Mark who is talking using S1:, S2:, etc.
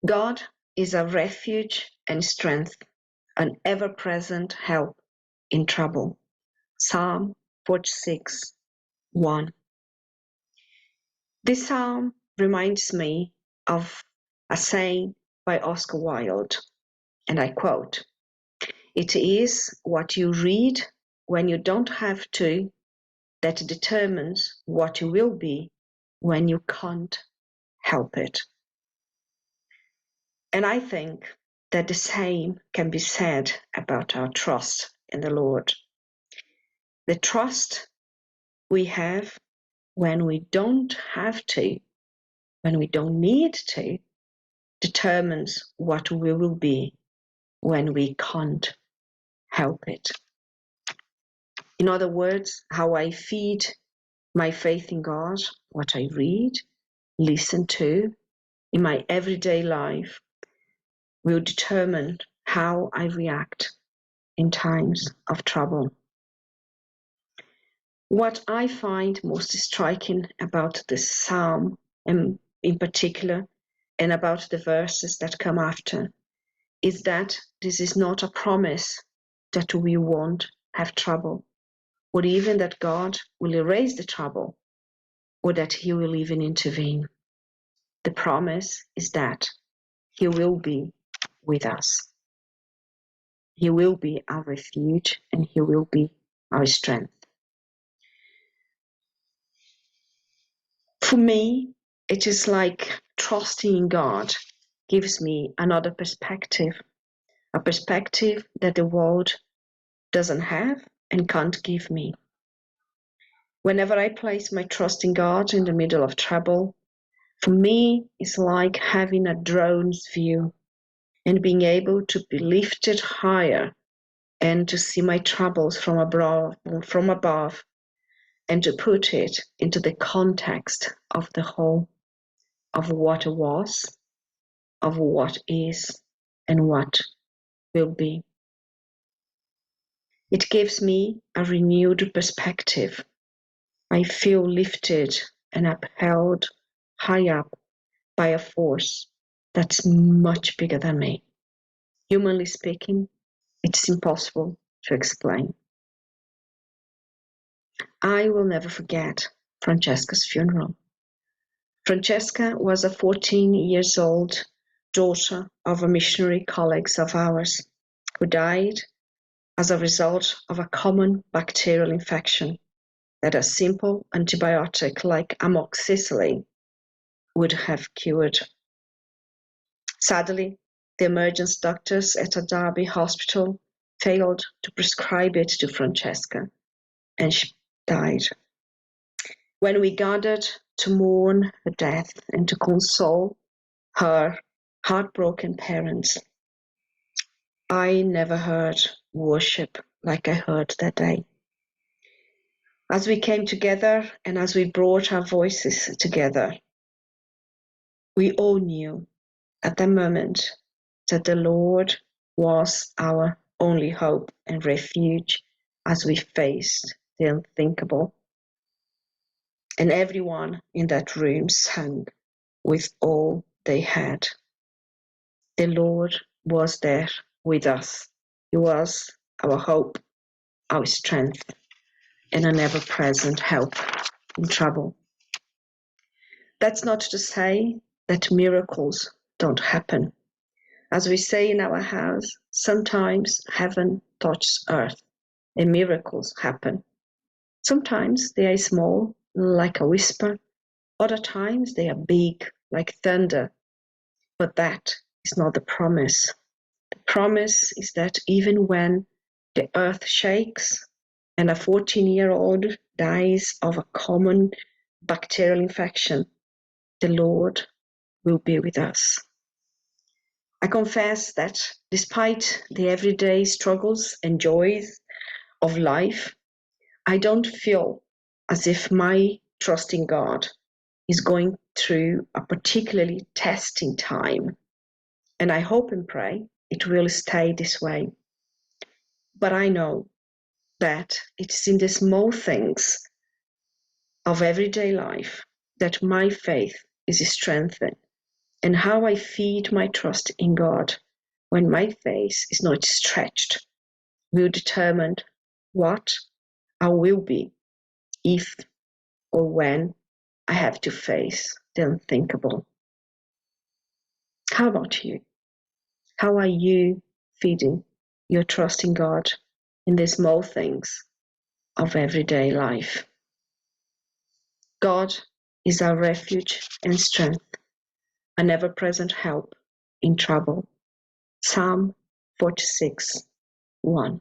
S1: God is a refuge and strength, an ever-present help in trouble. Psalm 46:1. This psalm reminds me of a saying by Oscar Wilde, and I quote, "It is what you read when you don't have to that determines what you will be when you can't help it." And I think that the same can be said about our trust in the Lord. The trust we have when we don't have to, when we don't need to, determines what we will be when we can't help it. In other words, how I feed my faith in God, what I read, listen to in my everyday life, will determine how I react in times of trouble. What I find most striking about this psalm, and in particular, and about the verses that come after, is that this is not a promise that we won't have trouble, or even that God will erase the trouble, or that He will even intervene. The promise is that He will be with us. He will be our refuge, and He will be our strength. For me, it is like trusting in God gives me another perspective, a perspective that the world doesn't have and can't give me. Whenever I place my trust in God in the middle of trouble, for me, it's like having a drone's view and being able to be lifted higher and to see my troubles from above, and to put it into the context of the whole, of what was, of what is, and what will be. It gives me a renewed perspective. I feel lifted and upheld high up by a force that's much bigger than me. Humanly speaking, it's impossible to explain. I will never forget Francesca's funeral. Francesca was a 14-year-old daughter of a missionary colleague of ours who died as a result of a common bacterial infection that a simple antibiotic like amoxicillin would have cured. Sadly, the emergency doctors at a Derby hospital failed to prescribe it to Francesca, and she died. When we gathered to mourn her death and to console her heartbroken parents, I never heard worship like I heard that day. As we came together and as we brought our voices together, we all knew at that moment that the Lord was our only hope and refuge as we faced the unthinkable. And everyone in that room sang with all they had. The Lord was there with us. He was our hope, our strength, and an ever-present help in trouble. That's not to say that miracles don't happen. As we say in our house, sometimes heaven touches earth and miracles happen. Sometimes they are small, like a whisper. Other times they are big, like thunder. But that is not the promise. The promise is that even when the earth shakes and a 14-year-old dies of a common bacterial infection, the Lord will be with us. I confess that despite the everyday struggles and joys of life, I don't feel as if my trust in God is going through a particularly testing time. And I hope and pray it will stay this way. But I know that it's in the small things of everyday life that my faith is strengthened and how I feed my trust in God when my faith is not stretched will determine what I will be if or when I have to face the unthinkable. How about you? How are you feeding your trust in God in the small things of everyday life? God is our refuge and strength, an ever-present help in trouble. Psalm 46:1.